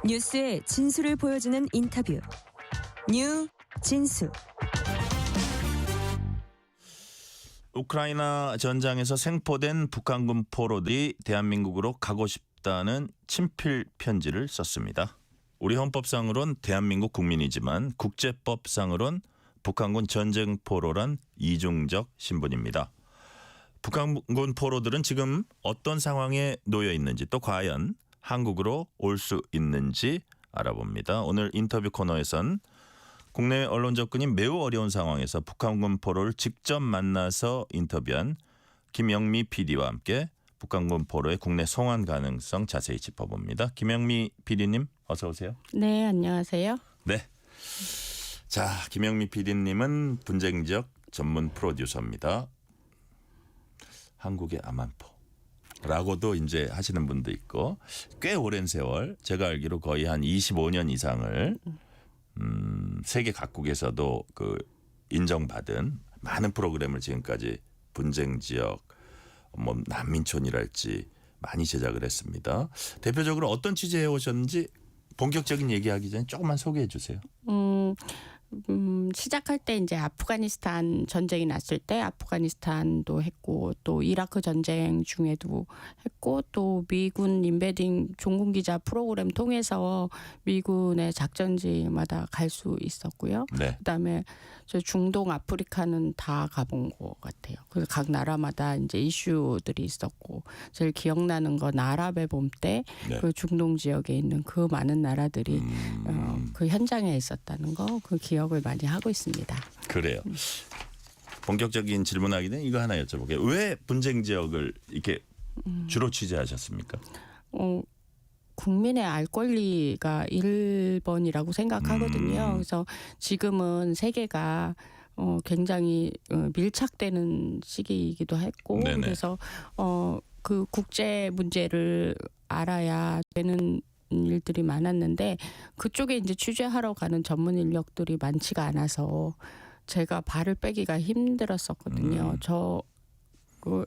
뉴스의 진수를 보여주는 인터뷰. 뉴 진수. 우크라이나 전장에서 생포된 북한군 포로들이 대한민국으로 가고 싶다는 친필 편지를 썼습니다. 우리 헌법상으론 대한민국 국민이지만 국제법상으론 북한군 전쟁 포로란 이중적 신분입니다. 북한군 포로들은 지금 어떤 상황에 놓여 있는지 또 과연 한국으로 올 수 있는지 알아봅니다. 오늘 인터뷰 코너에선 국내 언론 접근이 매우 어려운 상황에서 북한군 포로를 직접 만나서 인터뷰한 김영미 PD와 함께 북한군 포로의 국내 송환 가능성 자세히 짚어봅니다. 김영미 PD님 어서 오세요. 네, 안녕하세요. 네. 자, 김영미 PD님은 분쟁 지역 전문 프로듀서입니다. 한국의 아만포라고도 이제 하시는 분도 있고 꽤 오랜 세월 제가 알기로 거의 한 25년 이상을 세계 각국에서도 그 인정받은 많은 프로그램을 지금까지 분쟁 지역 뭐 난민촌이랄지 많이 제작을 했습니다. 대표적으로 어떤 취재해 오셨는지 본격적인 얘기하기 전에 조금만 소개해 주세요. 시작할 때 이제 아프가니스탄 전쟁이 났을 때 아프가니스탄도 했고 또 이라크 전쟁 중에도 했고 또 미군 인베딩 종군 기자 프로그램 통해서 미군의 작전지마다 갈 수 있었고요. 네. 그다음에 저 중동 아프리카는 다 가본 것 같아요. 그래서 각 나라마다 이제 이슈들이 있었고 제일 기억나는 건 아랍의 봄 때 그 중동 지역에 있는 그 많은 나라들이 그 현장에 있었다는 거 그 기억을 많이 하고 있습니다. 그래요. 본격적인 질문하기 전에 이거 하나 여쭤볼게요. 왜 분쟁 지역을 이렇게 주로 취재하셨습니까? 국민의 알 권리가 1번이라고 생각하거든요. 그래서 지금은 세계가 굉장히 밀착되는 시기이기도 했고 네네. 그래서 그 국제 문제를 알아야 되는 일들이 많았는데 그쪽에 이제 취재하러 가는 전문 인력들이 많지가 않아서 제가 발을 빼기가 힘들었었거든요.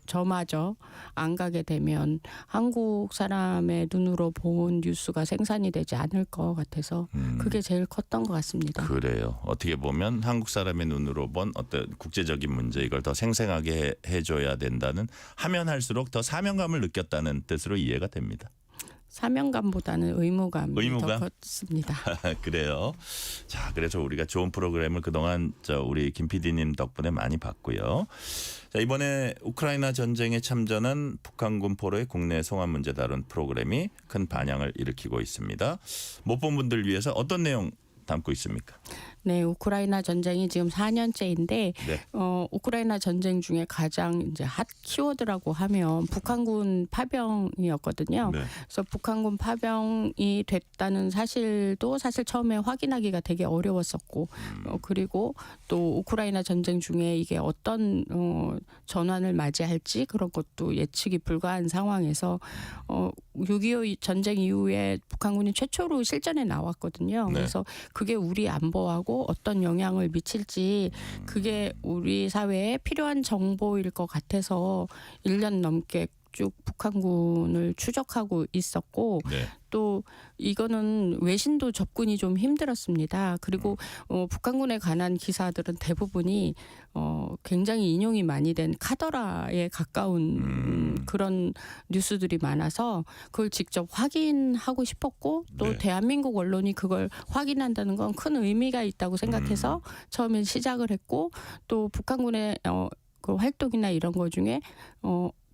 저마저 안 가게 되면 한국 사람의 눈으로 본 뉴스가 생산이 되지 않을 것 같아서 그게 제일 컸던 것 같습니다. 그래요. 어떻게 보면 한국 사람의 눈으로 본 어떤 국제적인 문제 이걸 더 생생하게 해줘야 된다는 하면 할수록 더 사명감을 느꼈다는 뜻으로 이해가 됩니다. 사명감보다는 의무감이 의무감? 더 컸습니다. 그래요. 자, 그래서 우리가 좋은 프로그램을 그동안 우리 김 PD님 덕분에 많이 봤고요. 자, 이번에 우크라이나 전쟁에 참전한 북한군 포로의 국내 송환 문제 다룬 프로그램이 큰 반향을 일으키고 있습니다. 못 본 분들 위해서 어떤 내용 담고 있습니까? 네, 우크라이나 전쟁이 지금 4년째인데 우크라이나 전쟁 중에 가장 이제 핫 키워드라고 하면 북한군 파병이었거든요. 네. 그래서 북한군 파병이 됐다는 사실도 사실 처음에 확인하기가 되게 어려웠었고 그리고 또 우크라이나 전쟁 중에 이게 어떤 전환을 맞이할지 그런 것도 예측이 불가한 상황에서 6.25 전쟁 이후에 북한군이 최초로 실전에 나왔거든요. 네. 그래서 그게 우리 안보하고 어떤 영향을 미칠지 그게 우리 사회에 필요한 정보일 것 같아서 1년 넘게 쭉 북한군을 추적하고 있었고 또 이거는 외신도 접근이 좀 힘들었습니다. 그리고 북한군에 관한 기사들은 대부분이 굉장히 인용이 많이 된 카더라에 가까운 그런 뉴스들이 많아서 그걸 직접 확인하고 싶었고 또 대한민국 언론이 그걸 확인한다는 건 큰 의미가 있다고 생각해서 처음에 시작을 했고 또 북한군의 그 활동이나 이런 거 중에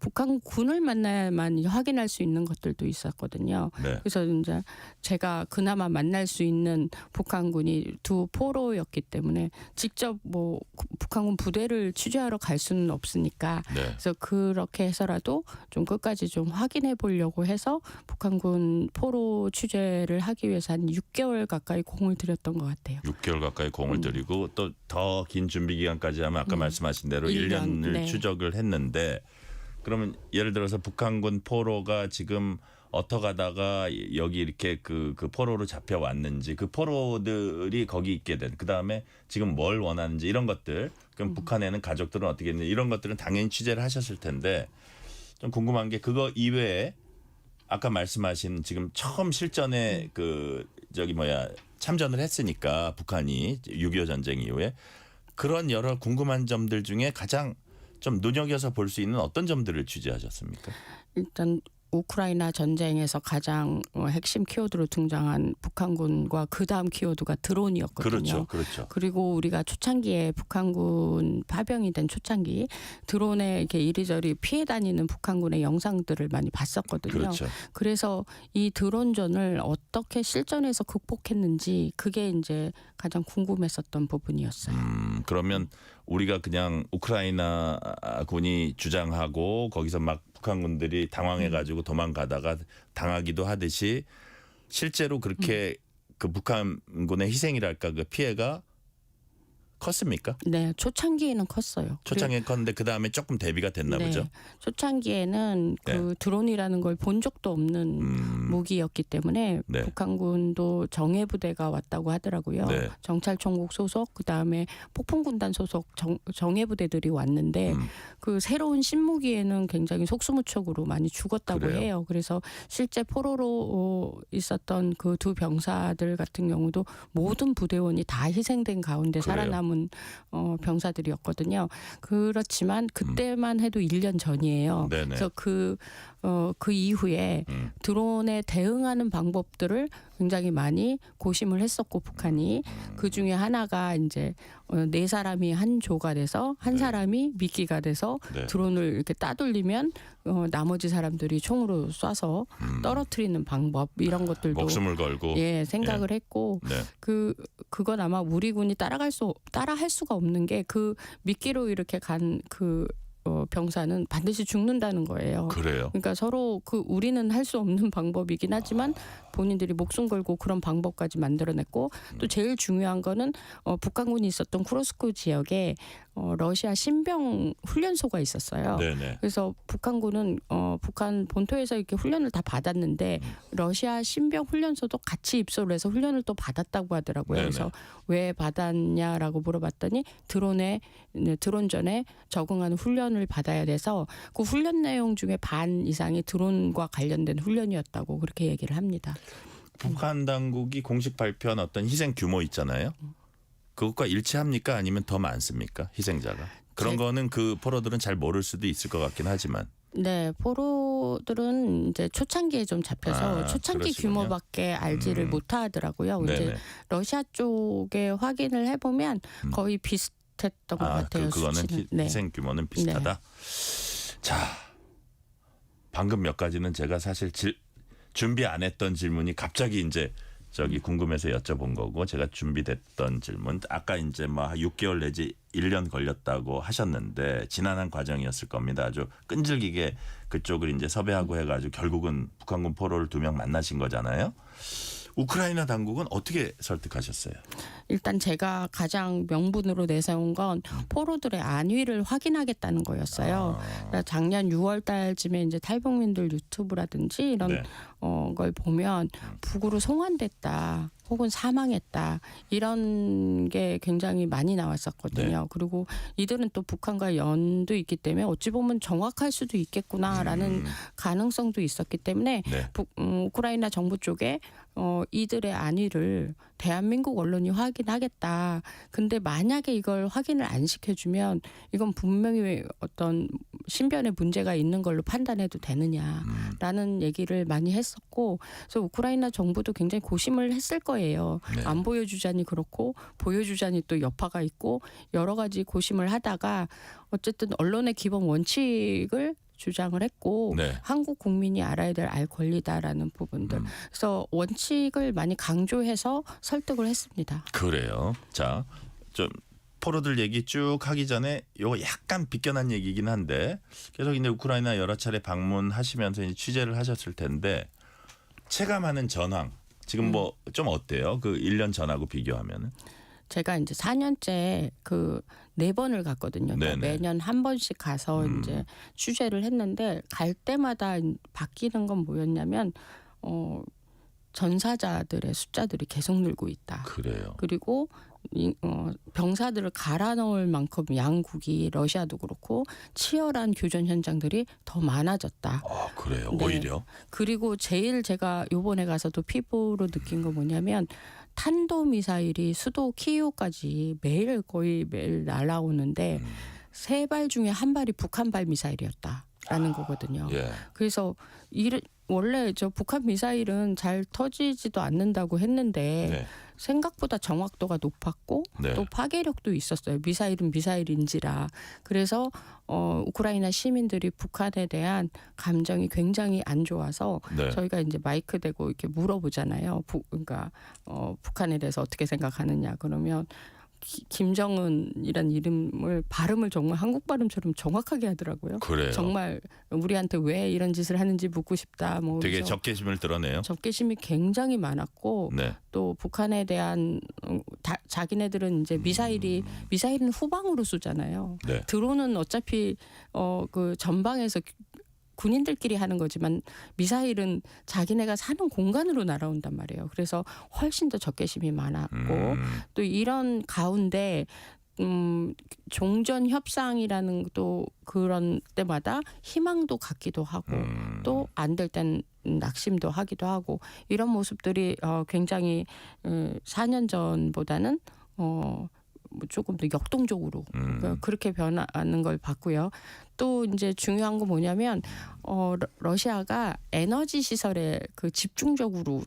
북한군을 만나야만 확인할 수 있는 것들도 있었거든요. 그래서 이제 제가 그나마 만날 수 있는 북한군이 두 포로였기 때문에 직접 뭐 북한군 부대를 취재하러 갈 수는 없으니까 그래서 그렇게 해서라도 좀 끝까지 좀 확인해 보려고 해서 북한군 포로 취재를 하기 위해서 한 6개월 가까이 공을 들였던 것 같아요. 6개월 가까이 공을 들이고 또 더 긴 준비 기간까지 하면 아까 말씀하신 대로 1년을 추적을 했는데 그러면 예를 들어서 북한군 포로가 지금 어떻게 하다가 여기 이렇게 그 포로로 잡혀왔는지 그 포로들이 거기 있게 된 그다음에 지금 뭘 원하는지 이런 것들 그럼 북한에는 가족들은 어떻게 했는지 이런 것들은 당연히 취재를 하셨을 텐데 좀 궁금한 게 그거 이외에 아까 말씀하신 지금 처음 실전에 참전을 했으니까 북한이 6.25 전쟁 이후에 그런 여러 궁금한 점들 중에 가장 좀 눈여겨서 볼 수 있는 어떤 점들을 취재하셨습니까? 일단 우크라이나 전쟁에서 가장 핵심 키워드로 등장한 북한군과 그 다음 키워드가 드론이었거든요. 그렇죠. 그리고 우리가 초창기에 북한군 파병이 된 초창기 드론에 이렇게 이리저리 피해 다니는 북한군의 영상들을 많이 봤었거든요. 그렇죠. 그래서 이 드론전을 어떻게 실전에서 극복했는지 그게 이제 가장 궁금했었던 부분이었어요. 그러면 우리가 그냥 우크라이나 군이 주장하고 거기서 막 북한군들이 당황해가지고 도망가다가 당하기도 하듯이 실제로 그렇게 그 북한군의 희생이랄까 그 피해가 컸습니까? 네, 초창기에는 컸어요. 초창기에 컸는데 그 다음에 조금 대비가 됐나 보죠. 초창기에는 그 드론이라는 걸 본 적도 없는 무기였기 때문에 네. 북한군도 정예부대가 왔다고 하더라고요. 네. 정찰총국 소속, 그 다음에 폭풍군단 소속 정예부대들이 왔는데 그 새로운 신무기에는 굉장히 속수무책으로 많이 죽었다고 그래요? 해요. 그래서 실제 포로로 있었던 그 두 병사들 같은 경우도 모든 부대원이 다 희생된 가운데 그래요? 살아남은 병사들이었거든요. 그렇지만 그때만 해도 1년 전이에요. 네네. 그래서 그 이후에 드론에 대응하는 방법들을 굉장히 많이 고심을 했었고 북한이 그 중에 하나가 이제 4사람이 한 조가 돼서 한 사람이 미끼가 돼서 네. 드론을 드론을 이렇게 따돌리면 나머지 사람들이 총으로 쏴서 떨어뜨리는 방법 이런 것들도 목숨을 걸고 생각을 했고 네. 그건 아마 우리 군이 따라할 수가 없는 게 그 미끼로 이렇게 간 그 병사는 반드시 죽는다는 거예요. 그래요. 그러니까 서로 우리는 할 수 없는 방법이긴 하지만 본인들이 목숨 걸고 그런 방법까지 만들어냈고 또 제일 중요한 거는 북한군이 있었던 쿠로스크 지역에 러시아 신병 훈련소가 있었어요. 네네. 그래서 북한군은 북한 본토에서 이렇게 훈련을 다 받았는데 러시아 신병 훈련소도 같이 입소를 해서 훈련을 또 받았다고 하더라고요. 네네. 그래서 왜 받았냐라고 물어봤더니 드론전에 적응하는 훈련을 받아야 돼서 그 훈련 내용 중에 반 이상이 드론과 관련된 훈련이었다고 그렇게 얘기를 합니다. 북한 당국이 공식 발표한 어떤 희생 규모 있잖아요. 그것과 일치합니까? 아니면 더 많습니까? 희생자가. 그런 거는 그 포로들은 잘 모를 수도 있을 것 같긴 하지만. 네, 포로들은 이제 초창기에 좀 잡혀서 초창기 그러시군요. 규모밖에 알지를 못하더라고요. 이제 네네. 러시아 쪽에 확인을 해보면 거의 비슷했던 것 같아요. 그거는 수치는. 네. 희생 규모는 비슷하다. 자, 방금 몇 가지는 제가 사실 준비 안 했던 질문이 갑자기 이제 궁금해서 여쭤본 거고 제가 준비됐던 질문 아까 이제 6개월 내지 1년 걸렸다고 하셨는데 지난한 과정이었을 겁니다. 아주 끈질기게 그쪽을 이제 섭외하고 해가지고 결국은 북한군 포로를 2명 만나신 거잖아요. 우크라이나 당국은 어떻게 설득하셨어요? 일단 제가 가장 명분으로 내세운 건 포로들의 안위를 확인하겠다는 거였어요. 그러니까 작년 6월 달쯤에 이제 탈북민들 유튜브라든지 이런 네. 걸 보면 북으로 송환됐다. 혹은 사망했다. 이런 게 굉장히 많이 나왔었거든요. 네. 그리고 이들은 또 북한과 연도 있기 때문에 어찌 보면 정확할 수도 있겠구나라는 가능성도 있었기 때문에 네. 우크라이나 정부 쪽에 이들의 안위를 대한민국 언론이 확인하겠다. 근데 만약에 이걸 확인을 안 시켜주면 이건 분명히 어떤 신변에 문제가 있는 걸로 판단해도 되느냐라는 얘기를 많이 했었고 그래서 우크라이나 정부도 굉장히 고심을 했을 거예요. 네. 안 보여주자니 그렇고 보여주자니 또 여파가 있고 여러 가지 고심을 하다가 어쨌든 언론의 기본 원칙을 주장을 했고 네. 한국 국민이 알아야 될 알 권리다라는 부분들. 그래서 원칙을 많이 강조해서 설득을 했습니다. 그래요. 자, 좀 포로들 얘기 쭉 하기 전에 요거 약간 비껴난 얘기긴 한데 계속 이제 우크라이나 여러 차례 방문하시면서 이제 취재를 하셨을 텐데 체감하는 전황 지금 좀 어때요? 그 1년 전하고 비교하면은. 제가 이제 4년째 4번을 갔거든요. 그러니까 네네. 매년 한 번씩 가서 이제 취재를 했는데 갈 때마다 바뀌는 건 뭐였냐면 전사자들의 숫자들이 계속 늘고 있다. 그래요. 그리고 병사들을 갈아 넣을 만큼 양국이 러시아도 그렇고 치열한 교전 현장들이 더 많아졌다. 아, 그래요. 네. 오히려. 그리고 제일 제가 요번에 가서도 피부로 느낀 거 뭐냐면 탄도미사일이 수도 키이우까지 거의 매일 날아오는데 3발 중에 1발이 북한발 미사일이었다라는 거거든요. 예. 그래서 원래 저 북한 미사일은 잘 터지지도 않는다고 했는데 네. 생각보다 정확도가 높았고 네. 또 파괴력도 있었어요. 미사일은 미사일인지라. 그래서 우크라이나 시민들이 북한에 대한 감정이 굉장히 안 좋아서 네. 저희가 이제 마이크 대고 이렇게 물어보잖아요. 그러니까 북한에 대해서 어떻게 생각하느냐. 그러면 김정은이란 이름을 발음을 정말 한국 발음처럼 정확하게 하더라고요. 그래요. 정말 우리한테 왜 이런 짓을 하는지 묻고 싶다. 뭐 되게 그래서 적개심을 드러내요. 적개심이 굉장히 많았고 네. 또 북한에 대한 자기네들은 이제 미사일은 후방으로 쏘잖아요. 네. 드론은 어차피 그 전방에서 군인들끼리 하는 거지만 미사일은 자기네가 사는 공간으로 날아온단 말이에요. 그래서 훨씬 더 적개심이 많았고 또 이런 가운데 종전 협상이라는 또 그런 때마다 희망도 갖기도 하고 또 안 될 땐 낙심도 하기도 하고 이런 모습들이 굉장히 4년 전보다는 조금 더 역동적으로 그렇게 변하는 걸 봤고요. 또 이제 중요한 건 뭐냐면 러시아가 에너지 시설에 그 집중적으로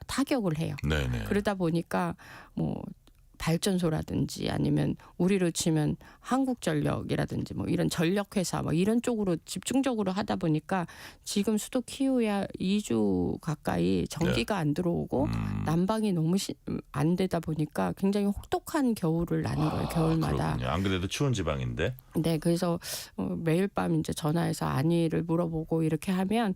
타격을 해요. 네네. 그러다 보니까 뭐 발전소라든지 아니면 우리로 치면 한국전력이라든지 뭐 이런 전력회사 뭐 이런 쪽으로 집중적으로 하다 보니까 지금 수도 키우야 2주 가까이 전기가 안 들어오고 난방이 너무 안 되다 보니까 굉장히 혹독한 겨울을 나는 거예요. 겨울마다. 그렇군요. 안 그래도 추운 지방인데. 네, 그래서 매일 밤 이제 전화해서 안위를 물어보고 이렇게 하면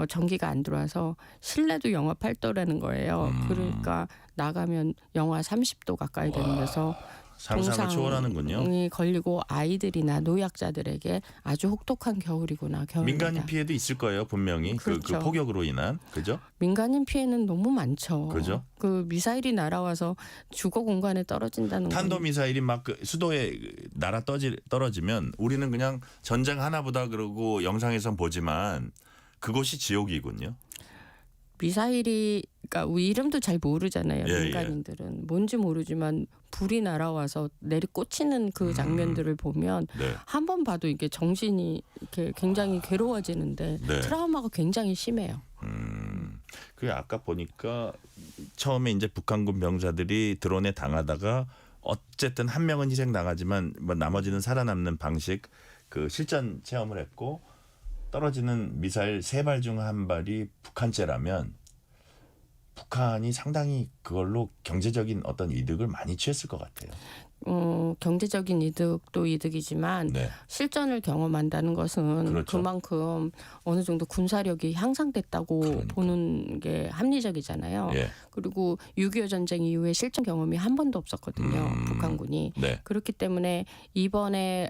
전기가 안 들어와서 실내도 영하 8도라는 거예요. 그러니까 나가면 영하 30도 가까이 되는 데서 상상을 초월하는군요. 동상이 걸리고 아이들이나 노약자들에게 아주 혹독한 겨울이구나. 겨울입니다. 민간인 피해도 있을 거예요, 분명히. 그렇죠. 그 폭격으로 인한. 그죠? 민간인 피해는 너무 많죠. 그죠? 그 미사일이 날아와서 주거 공간에 떨어진다는 탄도 미사일이 막 그 수도에 떨어지면 우리는 그냥 전쟁 하나보다 그러고 영상에선 보지만 그곳이 지옥이군요. 미사일이 그러니까 우리 이름도 잘 모르잖아요. 예, 민간인들은 뭔지 모르지만 불이 날아와서 내리꽂히는 그 장면들을 보면 네. 한 번 봐도 이게 정신이 이렇게 굉장히 괴로워지는데 네. 트라우마가 굉장히 심해요. 그 아까 보니까 처음에 이제 북한군 병사들이 드론에 당하다가 어쨌든 한 명은 희생 당하지만 뭐 나머지는 살아남는 방식 그 실전 체험을 했고 떨어지는 미사일 3발 중 1발이 북한제라면 북한이 상당히 그걸로 경제적인 어떤 이득을 많이 취했을 것 같아요. 경제적인 이득도 이득이지만 네. 실전을 경험한다는 것은 그렇죠. 그만큼 어느 정도 군사력이 향상됐다고 그러니까. 보는 게 합리적이잖아요. 예. 그리고 6.25 전쟁 이후에 실전 경험이 한 번도 없었거든요. 북한군이. 네. 그렇기 때문에 이번에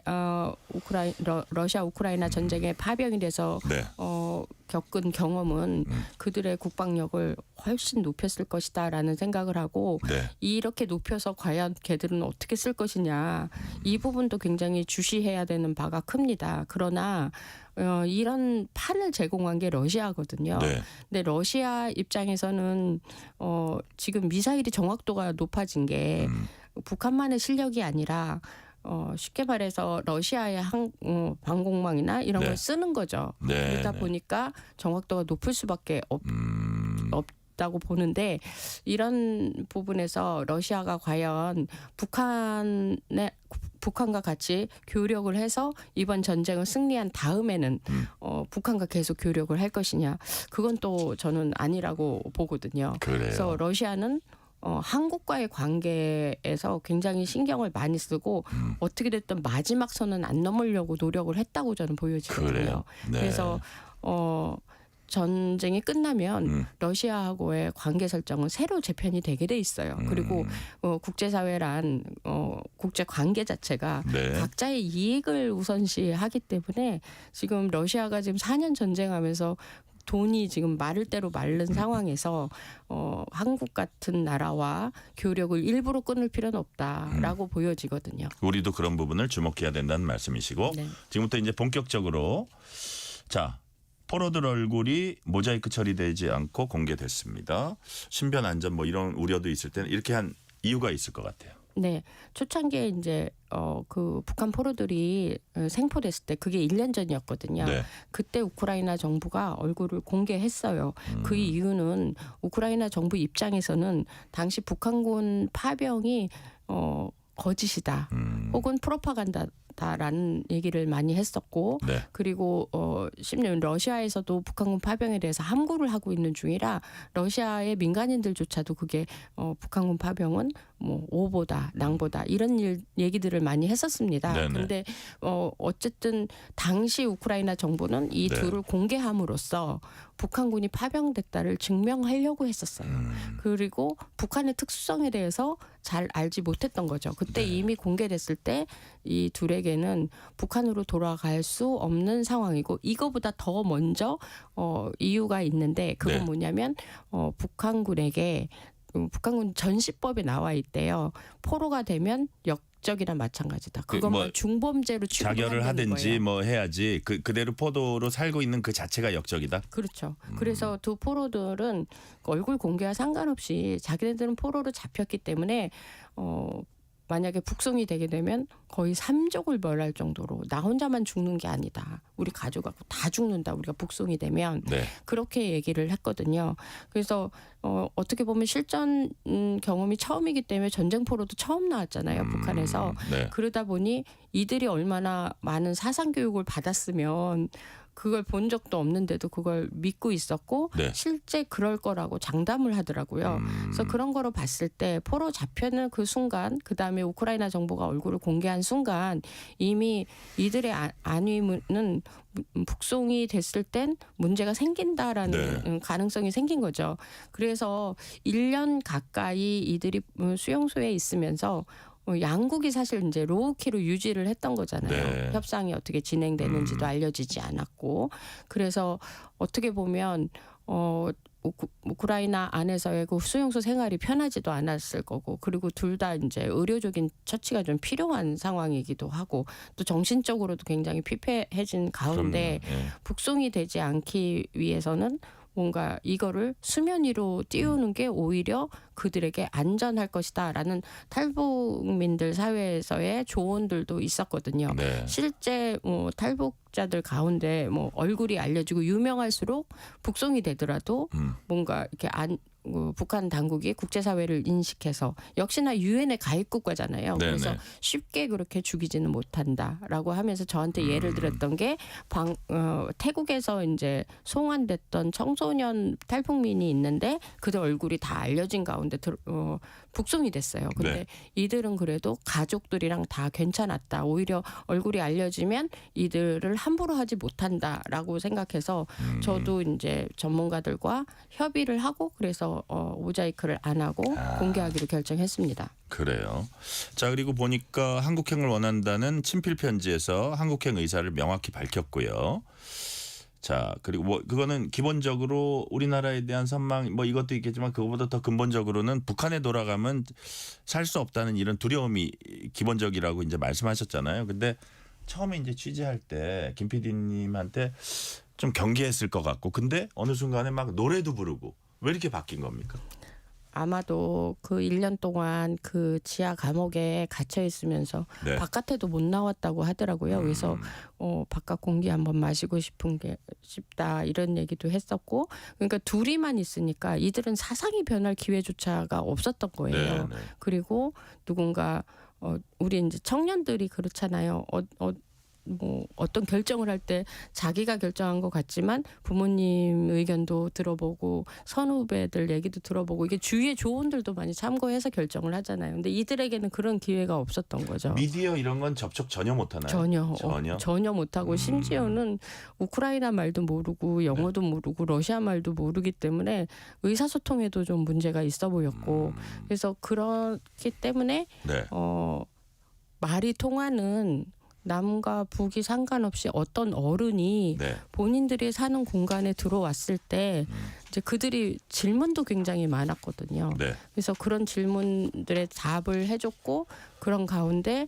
러시아 우크라이나 전쟁에 파병이 돼서 네. 겪은 경험은 그들의 국방력을 훨씬 높였을 것이다라는 생각을 하고 네. 이렇게 높여서 과연 걔들은 어떻게 쓸 것이냐 이 부분도 굉장히 주시해야 되는 바가 큽니다. 그러나 이런 판을 제공한 게 러시아거든요. 네. 근데 러시아 입장에서는 지금 미사일이 정확도가 높아진 게 북한만의 실력이 아니라 쉽게 말해서 러시아의 방공망이나 이런 네. 걸 쓰는 거죠. 네, 그러다 네. 보니까 정확도가 높을 수밖에 없다고 보는데 이런 부분에서 러시아가 과연 북한과 같이 교력을 해서 이번 전쟁을 승리한 다음에는 북한과 계속 교력을 할 것이냐 그건 또 저는 아니라고 보거든요. 그래요. 그래서 러시아는 한국과의 관계에서 굉장히 신경을 많이 쓰고 어떻게 됐든 마지막 선은 안 넘으려고 노력을 했다고 저는 보여지거든요. 그래요. 네. 그래서 전쟁이 끝나면 러시아하고의 관계 설정은 새로 재편이 되게 돼 있어요. 그리고 국제사회란 국제 관계 자체가 네. 각자의 이익을 우선시하기 때문에 지금 러시아가 지금 4년 전쟁하면서 돈이 지금 마를 대로 마른 상황에서 한국 같은 나라와 교력을 일부러 끊을 필요는 없다라고 보여지거든요. 우리도 그런 부분을 주목해야 된다는 말씀이시고 네. 지금부터 이제 본격적으로 자 포로들 얼굴이 모자이크 처리되지 않고 공개됐습니다. 신변 안전 뭐 이런 우려도 있을 때는 이렇게 한 이유가 있을 것 같아요. 네, 초창기에 이제 그 북한 포로들이 생포됐을 때 그게 1년 전이었거든요. 네. 그때 우크라이나 정부가 얼굴을 공개했어요. 그 이유는 우크라이나 정부 입장에서는 당시 북한군 파병이 거짓이다. 혹은 프로파간다라는 얘기를 많이 했었고 네. 그리고 심지어 러시아에서도 북한군 파병에 대해서 함구를 하고 있는 중이라 러시아의 민간인들조차도 그게 북한군 파병은 뭐 오보다 낭보다 이런 얘기들을 많이 했었습니다. 네네. 근데 어쨌든 당시 우크라이나 정부는 이 네. 둘을 공개함으로써 북한군이 파병됐다를 증명하려고 했었어요. 그리고 북한의 특수성에 대해서 잘 알지 못했던 거죠. 그때 네. 이미 공개됐을 때 이 둘에게는 북한으로 돌아갈 수 없는 상황이고 이거보다 더 먼저 이유가 있는데 그건 네. 뭐냐면 북한군에게 북한군 전시법에 나와 있대요. 포로가 되면 역적이나 마찬가지다. 그건 뭐 뭐 중범죄로 취급을 자결을 한다는 하든지 거예요. 뭐 해야지 그대로 포도로 살고 있는 그 자체가 역적이다. 그렇죠. 그래서 두 포로들은 얼굴 공개와 상관없이 자기네들은 포로로 잡혔기 때문에 만약에 북송이 되게 되면 거의 삼족을 멸할 정도로 나 혼자만 죽는 게 아니다. 우리 가족하고 다 죽는다. 우리가 북송이 되면 네. 그렇게 얘기를 했거든요. 그래서 어떻게 보면 실전 경험이 처음이기 때문에 전쟁 포로도 처음 나왔잖아요. 북한에서. 네. 그러다 보니 이들이 얼마나 많은 사상 교육을 받았으면 그걸 본 적도 없는데도 그걸 믿고 있었고 네. 실제 그럴 거라고 장담을 하더라고요. 그래서 그런 거로 봤을 때 포로 잡혀는 그 순간 그다음에 우크라이나 정부가 얼굴을 공개한 순간 이미 이들의 안위는 북송이 됐을 땐 문제가 생긴다라는 네. 가능성이 생긴 거죠. 그래서 1년 가까이 이들이 수용소에 있으면서 양국이 사실 이제 로우키로 유지를 했던 거잖아요. 네. 협상이 어떻게 진행되는지도 알려지지 않았고 그래서 어떻게 보면 우크라이나 안에서의 그 수용소 생활이 편하지도 않았을 거고 그리고 둘 다 이제 의료적인 처치가 좀 필요한 상황이기도 하고 또 정신적으로도 굉장히 피폐해진 가운데 그럼요. 예. 북송이 되지 않기 위해서는 뭔가 이거를 수면 위로 띄우는 게 오히려 그들에게 안전할 것이다라는 탈북민들 사회에서의 조언들도 있었거든요. 네. 실제 탈북자들 가운데 뭐 얼굴이 알려지고 유명할수록 북송이 되더라도 뭔가 이렇게 북한 당국이 국제사회를 인식해서 역시나 유엔의 가입국가잖아요. 네네. 그래서 쉽게 그렇게 죽이지는 못한다라고 하면서 저한테 예를 들었던 게 태국에서 이제 송환됐던 청소년 탈북민이 있는데 그들 얼굴이 다 알려진 가운데 북송이 됐어요. 근데 네. 이들은 그래도 가족들이랑 다 괜찮았다. 오히려 얼굴이 알려지면 이들을 함부로 하지 못한다라고 생각해서 저도 이제 전문가들과 협의를 하고 그래서 모자이크를 안 하고 공개하기로 결정했습니다. 그래요. 자 그리고 보니까 한국행을 원한다는 친필 편지에서 한국행 의사를 명확히 밝혔고요. 자 그리고 뭐 그거는 기본적으로 우리나라에 대한 선망 뭐 이것도 있겠지만 그거보다 더 근본적으로는 북한에 돌아가면 살 수 없다는 이런 두려움이 기본적이라고 이제 말씀하셨잖아요. 근데 처음에 이제 취재할 때 김 PD님한테 좀 경계했을 것 같고 근데 어느 순간에 막 노래도 부르고 왜 이렇게 바뀐 겁니까? 아마도 그 1년 동안 그 지하 감옥에 갇혀 있으면서 네. 바깥에도 못 나왔다고 하더라고요. 그래서 바깥 공기 한번 마시고 싶다 이런 얘기도 했었고 그러니까 둘이만 있으니까 이들은 사상이 변할 기회조차가 없었던 거예요. 네, 네. 그리고 누군가 우리 이제 청년들이 그렇잖아요. 뭐 어떤 결정을 할 때 자기가 결정한 것 같지만 부모님 의견도 들어보고 선후배들 얘기도 들어보고 이게 주위의 조언들도 많이 참고해서 결정을 하잖아요. 근데 이들에게는 그런 기회가 없었던 거죠. 미디어 이런 건 접촉 전혀 못하나요? 전혀 못하고 심지어는 우크라이나 말도 모르고 영어도 모르고 러시아 말도 모르기 때문에 의사소통에도 좀 문제가 있어 보였고 그래서 그렇기 때문에 네. 말이 통하는 남과 북이 상관없이 어떤 어른이 네. 본인들이 사는 공간에 들어왔을 때 이제 그들이 질문도 굉장히 많았거든요. 네. 그래서 그런 질문들에 답을 해줬고 그런 가운데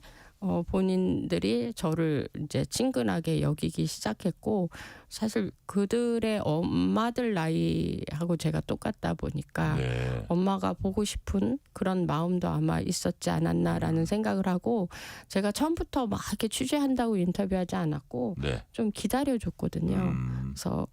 본인들이 저를 이제 친근하게 여기기 시작했고 사실 그들의 엄마들 나이하고 제가 똑같다 보니까 네. 엄마가 보고 싶은 그런 마음도 아마 있었지 않았나라는 생각을 하고 제가 처음부터 막 이렇게 취재한다고 인터뷰하지 않았고 네. 좀 기다려줬거든요. 그래서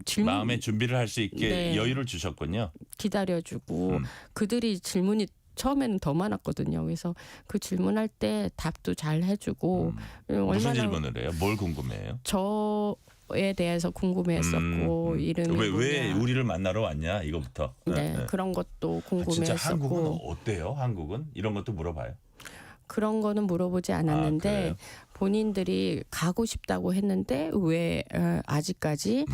질문 마음의 준비를 할 수 있게 네. 여유를 주셨군요. 기다려주고 그들이 질문이 처음에는 더 많았거든요. 그래서 그 질문할 때 답도 잘 해주고 무슨 얼마나 질문을 해요? 뭘 궁금해해요? 저에 대해서 궁금해했었고 이름이 왜 뭐냐. 우리를 만나러 왔냐 이거부터. 네, 그런 것도 아, 진짜 한국은 궁금해했었고 어때요? 한국은 이런 것도 물어봐요. 그런 거는 물어보지 않았는데 그래요? 본인들이 가고 싶다고 했는데 왜 아직까지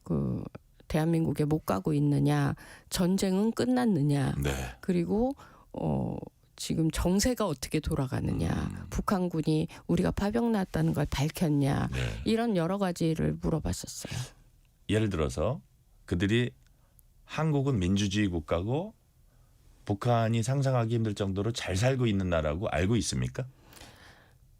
그 대한민국에 못 가고 있느냐, 전쟁은 끝났느냐, 네. 그리고 지금 정세가 어떻게 돌아가느냐, 북한군이 우리가 파병 났다는 걸 밝혔냐, 네. 이런 여러 가지를 물어봤었어요. 예를 들어서 그들이 한국은 민주주의 국가고 북한이 상상하기 힘들 정도로 잘 살고 있는 나라고 알고 있습니까?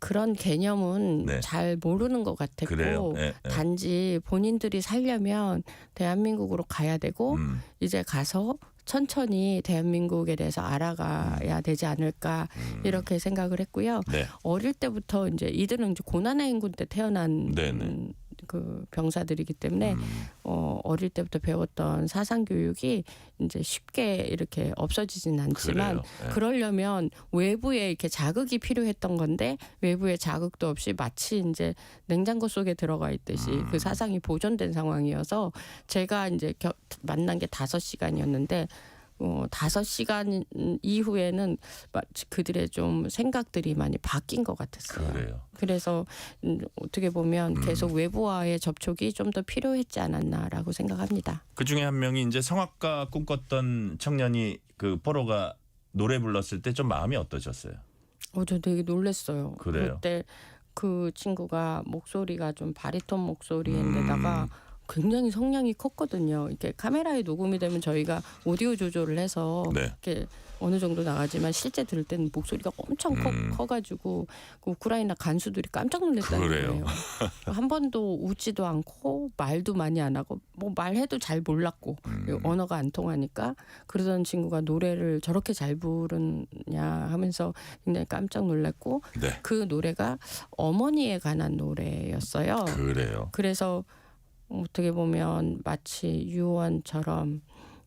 그런 개념은 네. 잘 모르는 것 같았고 그래요. 네, 네. 단지 본인들이 살려면 대한민국으로 가야 되고 이제 가서 천천히 대한민국에 대해서 알아가야 되지 않을까 이렇게 생각을 했고요. 네. 어릴 때부터 이제 이들은 이제 고난의 인군 때 태어난 네네. 그 병사들이기 때문에 어릴 때부터 배웠던 사상 교육이 이제 쉽게 이렇게 없어지진 않지만 그래요. 네. 그러려면 외부에 이렇게 자극이 필요했던 건데 외부의 자극도 없이 마치 이제 냉장고 속에 들어가 있듯이 그 사상이 보존된 상황이어서 제가 이제 만난 게 5시간이었는데 5시간 이후에는 그들의 좀 생각들이 많이 바뀐 것 같았어요. 그래요. 그래서 어떻게 보면 계속 외부와의 접촉이 좀 더 필요했지 않았나라고 생각합니다. 그 중에 한 명이 이제 성악가 꿈꿨던 청년이 그 포로가 노래 불렀을 때 좀 마음이 어떠셨어요? 저 되게 놀랐어요. 그래요? 그때 그 친구가 목소리가 좀 바리톤 목소리인데다가 굉장히 성량이 컸거든요. 이렇게 카메라에 녹음이 되면 저희가 오디오 조절을 해서 네. 이렇게 어느 정도 나가지만 실제 들을 때는 목소리가 엄청 커가지고 그 우크라이나 간수들이 깜짝 놀랐다는 그래요. 거예요. 한 번도 웃지도 않고 말도 많이 안 하고 뭐 말해도 잘 몰랐고 언어가 안 통하니까 그러던 친구가 노래를 저렇게 잘 부르냐 하면서 굉장히 깜짝 놀랐고 네. 그 노래가 어머니에 관한 노래였어요. 그래요. 그래서 어떻게 보면 마치 유언처럼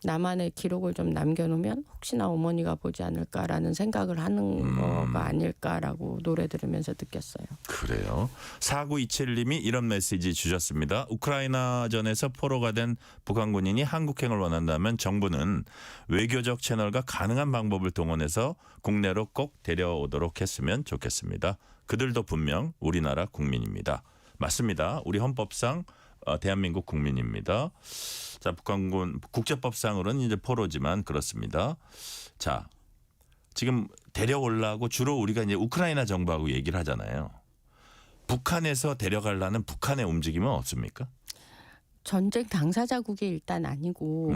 나만의 기록을 좀 남겨놓으면 혹시나 어머니가 보지 않을까라는 생각을 하는 거가 아닐까라고 노래 들으면서 느꼈어요. 그래요. 4927님이 이런 메시지 주셨습니다. 우크라이나전에서 포로가 된 북한 군인이 한국행을 원한다면 정부는 외교적 채널과 가능한 방법을 동원해서 국내로 꼭 데려오도록 했으면 좋겠습니다. 그들도 분명 우리나라 국민입니다. 맞습니다. 우리 헌법상 대한민국 국민입니다. 자, 북한군 국제법상으로는 이제 포로지만 그렇습니다. 자, 지금 데려오려고 주로 우리가 이제 우크라이나 정부하고 얘기를 하잖아요. 북한에서 데려가려는 북한의 움직임은 없습니까? 전쟁 당사자국이 일단 아니고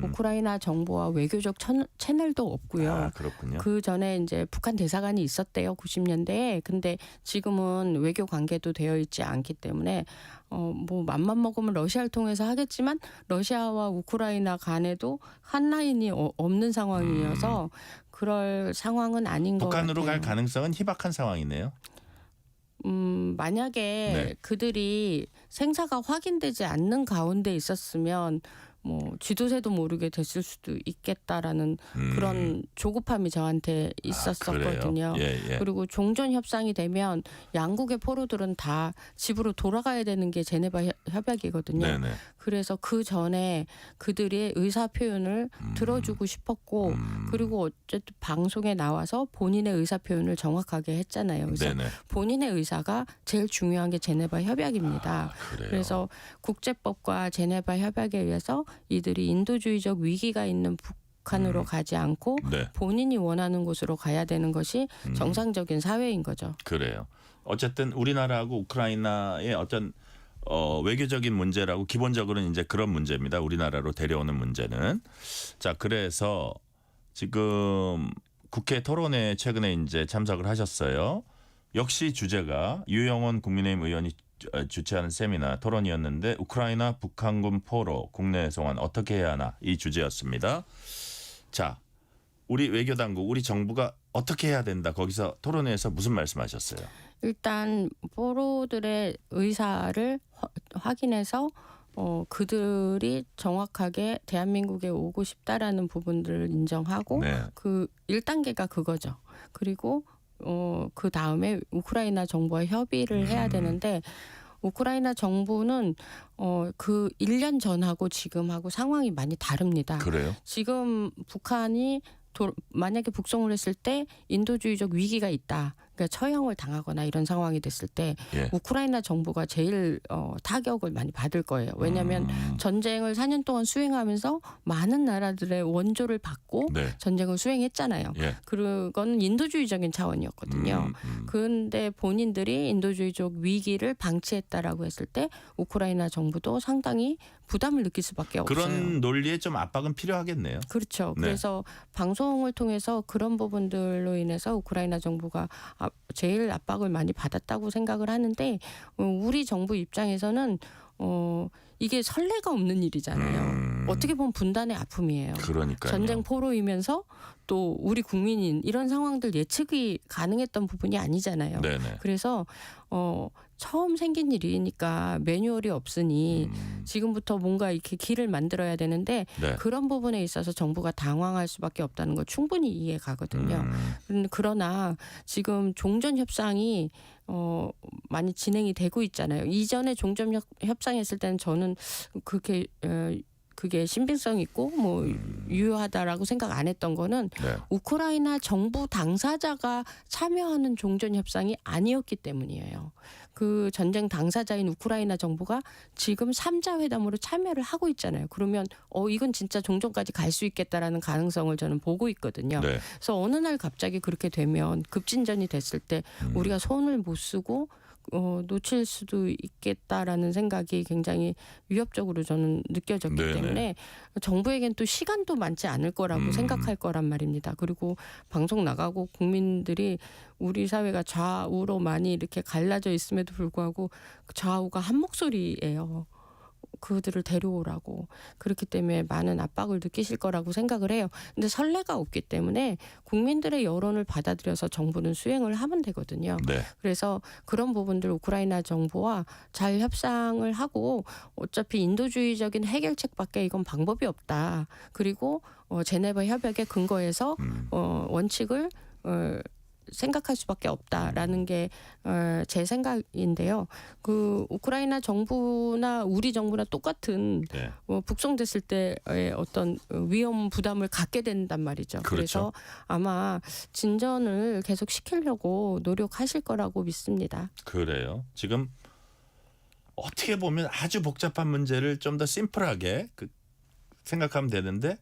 우크라이나 정부와 외교적 채널도 없고요. 아, 그렇군요. 그 전에 이제 북한 대사관이 있었대요, 90년대에. 근데 지금은 외교 관계도 되어 있지 않기 때문에 뭐 맘만 먹으면 러시아를 통해서 하겠지만 러시아와 우크라이나 간에도 한 라인이 없는 상황이어서 그럴 상황은 아닌 것 같아요. 북한으로 갈 가능성은 희박한 상황이네요. 만약에 네. 그들이 생사가 확인되지 않는 가운데 있었으면 뭐 쥐도새도 모르게 됐을 수도 있겠다라는 그런 조급함이 저한테 있었었거든요. 예. 그리고 종전 협상이 되면 양국의 포로들은 다 집으로 돌아가야 되는 게 제네바 협약이거든요. 네네. 그래서 그 전에 그들의 의사 표현을 들어주고 싶었고 그리고 어쨌든 방송에 나와서 본인의 의사 표현을 정확하게 했잖아요. 그래서 네네. 본인의 의사가 제일 중요한 게 제네바 협약입니다. 그래요. 그래서 국제법과 제네바 협약에 의해서 이들이 인도주의적 위기가 있는 북한으로 가지 않고 네. 본인이 원하는 곳으로 가야 되는 것이 정상적인 사회인 거죠. 그래요. 어쨌든 우리나라하고 우크라이나의 어떤 외교적인 문제라고 기본적으로는 이제 그런 문제입니다. 우리나라로 데려오는 문제는. 자, 그래서 지금 국회 토론회에 최근에 이제 참석을 하셨어요. 역시 주제가 유영원 국민의힘 의원이 주최하는 세미나 토론이었는데 우크라이나 북한군 포로 국내 송환 어떻게 해야 하나 이 주제였습니다. 자, 우리 외교당국, 우리 정부가 어떻게 해야 된다. 거기서 토론회에서 무슨 말씀하셨어요? 일단 포로들의 의사를 확인해서 그들이 정확하게 대한민국에 오고 싶다라는 부분들을 인정하고 네. 그 1단계가 그거죠. 그리고 그 다음에 우크라이나 정부와 협의를 해야 되는데 우크라이나 정부는 그 1년 전하고 지금하고 상황이 많이 다릅니다. 그래요? 지금 북한이 만약에 북송을 했을 때 인도주의적 위기가 있다. 그러니까 처형을 당하거나 이런 상황이 됐을 때 예. 우크라이나 정부가 제일 타격을 많이 받을 거예요. 왜냐하면 전쟁을 4년 동안 수행하면서 많은 나라들의 원조를 받고 네. 전쟁을 수행했잖아요. 예. 그건 인도주의적인 차원이었거든요. 그런데 본인들이 인도주의적 위기를 방치했다라고 했을 때 우크라이나 정부도 상당히 부담을 느낄 수밖에 없어요. 그런 논리에 좀 압박은 필요하겠네요. 그렇죠. 네. 그래서 방송을 통해서 그런 부분들로 인해서 우크라이나 정부가 제일 압박을 많이 받았다고 생각을 하는데 우리 정부 입장에서는 이게 선례가 없는 일이잖아요. 어떻게 보면 분단의 아픔이에요. 그러니까요. 전쟁 포로이면서 또 우리 국민인 이런 상황들 예측이 가능했던 부분이 아니잖아요. 네네. 그래서 처음 생긴 일이니까 매뉴얼이 없으니 지금부터 뭔가 이렇게 길을 만들어야 되는데 네. 그런 부분에 있어서 정부가 당황할 수밖에 없다는 걸 충분히 이해가거든요. 그러나 지금 종전 협상이 많이 진행이 되고 있잖아요. 이전에 종전 협상했을 때는 저는 그게 신빙성 있고 뭐 유효하다라고 생각 안 했던 거는 네. 우크라이나 정부 당사자가 참여하는 종전 협상이 아니었기 때문이에요. 그 전쟁 당사자인 우크라이나 정부가 지금 3자 회담으로 참여를 하고 있잖아요. 그러면 이건 진짜 종전까지 갈 수 있겠다라는 가능성을 저는 보고 있거든요. 네. 그래서 어느 날 갑자기 그렇게 되면 급진전이 됐을 때 우리가 손을 못 쓰고 놓칠 수도 있겠다라는 생각이 굉장히 위협적으로 저는 느껴졌기 네네. 때문에 정부에겐 또 시간도 많지 않을 거라고 생각할 거란 말입니다. 그리고 방송 나가고 국민들이 우리 사회가 좌우로 많이 이렇게 갈라져 있음에도 불구하고 좌우가 한 목소리예요. 그들을 데려오라고. 그렇기 때문에 많은 압박을 느끼실 거라고 생각을 해요. 근데 선례가 없기 때문에 국민들의 여론을 받아들여서 정부는 수행을 하면 되거든요. 네. 그래서 그런 부분들 우크라이나 정부와 잘 협상을 하고 어차피 인도주의적인 해결책밖에 이건 방법이 없다. 그리고 제네바 협약에 근거해서 원칙을 생각할 수밖에 없다라는 게 제 생각인데요. 그 우크라이나 정부나 우리 정부나 똑같은 네. 북송됐을 때의 어떤 위험 부담을 갖게 된단 말이죠. 그렇죠. 그래서 아마 진전을 계속 시키려고 노력하실 거라고 믿습니다. 그래요. 지금 어떻게 보면 아주 복잡한 문제를 좀 더 심플하게 생각하면 되는데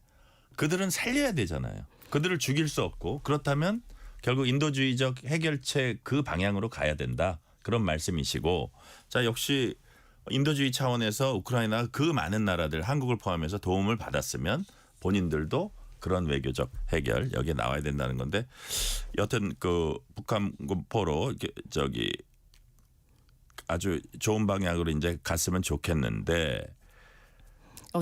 그들은 살려야 되잖아요. 그들을 죽일 수 없고 그렇다면 결국 인도주의적 해결책 그 방향으로 가야 된다. 그런 말씀이시고 자 역시 인도주의 차원에서 우크라이나 그 많은 나라들 한국을 포함해서 도움을 받았으면 본인들도 그런 외교적 해결 여기에 나와야 된다는 건데 여튼 그 북한군 포로 아주 좋은 방향으로 이제 갔으면 좋겠는데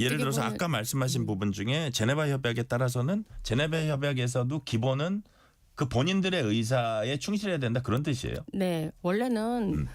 예를 들어서 아까 말씀하신 부분 중에 제네바 협약에 따라서는 제네바 협약에서도 기본은 그 본인들의 의사에 충실해야 된다 그런 뜻이에요. 네, 원래는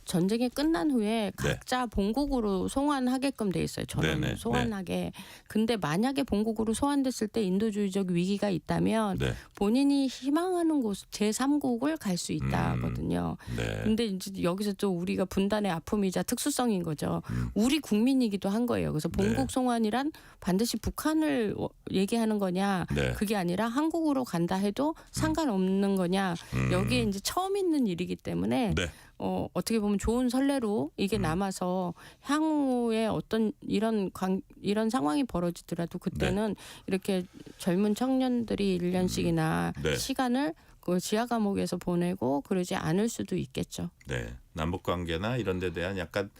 전쟁이 끝난 후에 각자 본국으로 송환하게끔 돼 있어요. 전원 네네. 소환하게. 네. 근데 만약에 본국으로 소환됐을 때 인도주의적 위기가 있다면 네. 본인이 희망하는 곳 제3국을 갈 수 있다거든요. 네. 근데 이제 여기서 또 우리가 분단의 아픔이자 특수성인 거죠. 우리 국민이기도 한 거예요. 그래서 본국 송환이란 반드시 북한을 얘기하는 거냐, 네. 그게 아니라 한국으로 간다 해도 상관없는 거냐. 여기에 이제 처음 있는 일이기 때문에 네. 어떻게 보면 좋은 선례로 이게 남아서 향후에 어떤 이런 상황이 벌어지더라도 그때는 이렇게 젊은 청년들이 1년씩이나 네. 시간을 그 지하 감옥에서 보내고 그러지 않을 수도 있겠죠. 네. 남북 관계나 이런 데 대한 약간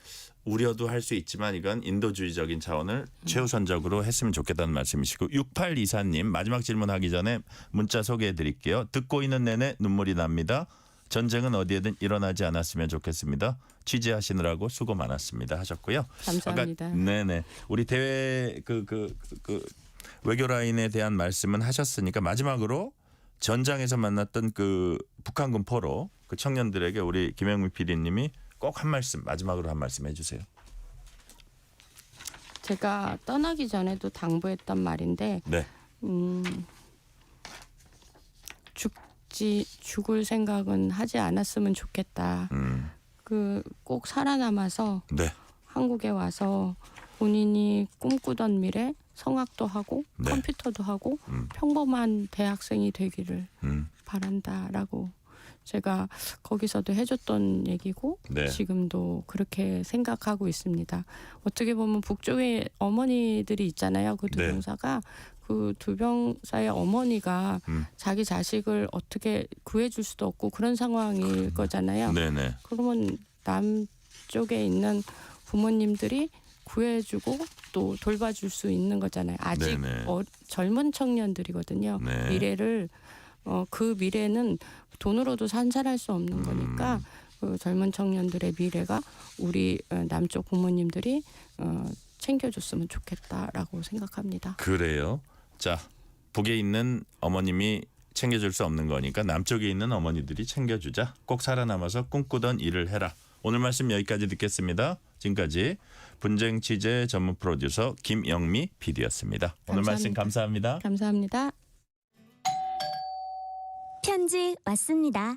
우려도 할 수 있지만 이건 인도주의적인 차원을 최우선적으로 했으면 좋겠다는 말씀이시고 6824님 마지막 질문하기 전에 문자 소개해 드릴게요. 듣고 있는 내내 눈물이 납니다. 전쟁은 어디에든 일어나지 않았으면 좋겠습니다. 취재하시느라고 수고 많았습니다 하셨고요. 감사합니다. 아까, 네네. 우리 대외 그 외교 라인에 대한 말씀은 하셨으니까 마지막으로 전장에서 만났던 그 북한군 포로 그 청년들에게 우리 김영미 PD님이 꼭 한 말씀 마지막으로 한 말씀 해주세요. 제가 떠나기 전에도 당부했던 말인데 네. 죽을 생각은 하지 않았으면 좋겠다. 그 꼭 살아남아서 네. 한국에 와서 본인이 꿈꾸던 미래 성악도 하고 네. 컴퓨터도 하고 평범한 대학생이 되기를 음. 바란다라고 제가 거기서도 해줬던 얘기고 네. 지금도 그렇게 생각하고 있습니다. 어떻게 보면 북쪽에 어머니들이 있잖아요. 그 두 네. 병사가 그 두 병사의 어머니가 자기 자식을 어떻게 구해줄 수도 없고 그런 상황일 거잖아요. 네네. 그러면 남쪽에 있는 부모님들이 구해주고 또 돌봐줄 수 있는 거잖아요. 아직 네네. 젊은 청년들이거든요. 네. 미래를 그 미래는 돈으로도 산산할 수 없는 거니까 그 젊은 청년들의 미래가 우리 남쪽 부모님들이 챙겨줬으면 좋겠다라고 생각합니다. 그래요. 자, 북에 있는 어머님이 챙겨줄 수 없는 거니까 남쪽에 있는 어머니들이 챙겨주자. 꼭 살아남아서 꿈꾸던 일을 해라. 오늘 말씀 여기까지 듣겠습니다. 지금까지 분쟁 취재 전문 프로듀서 김영미 PD였습니다. 오늘 말씀 감사합니다. 감사합니다. 편지 왔습니다.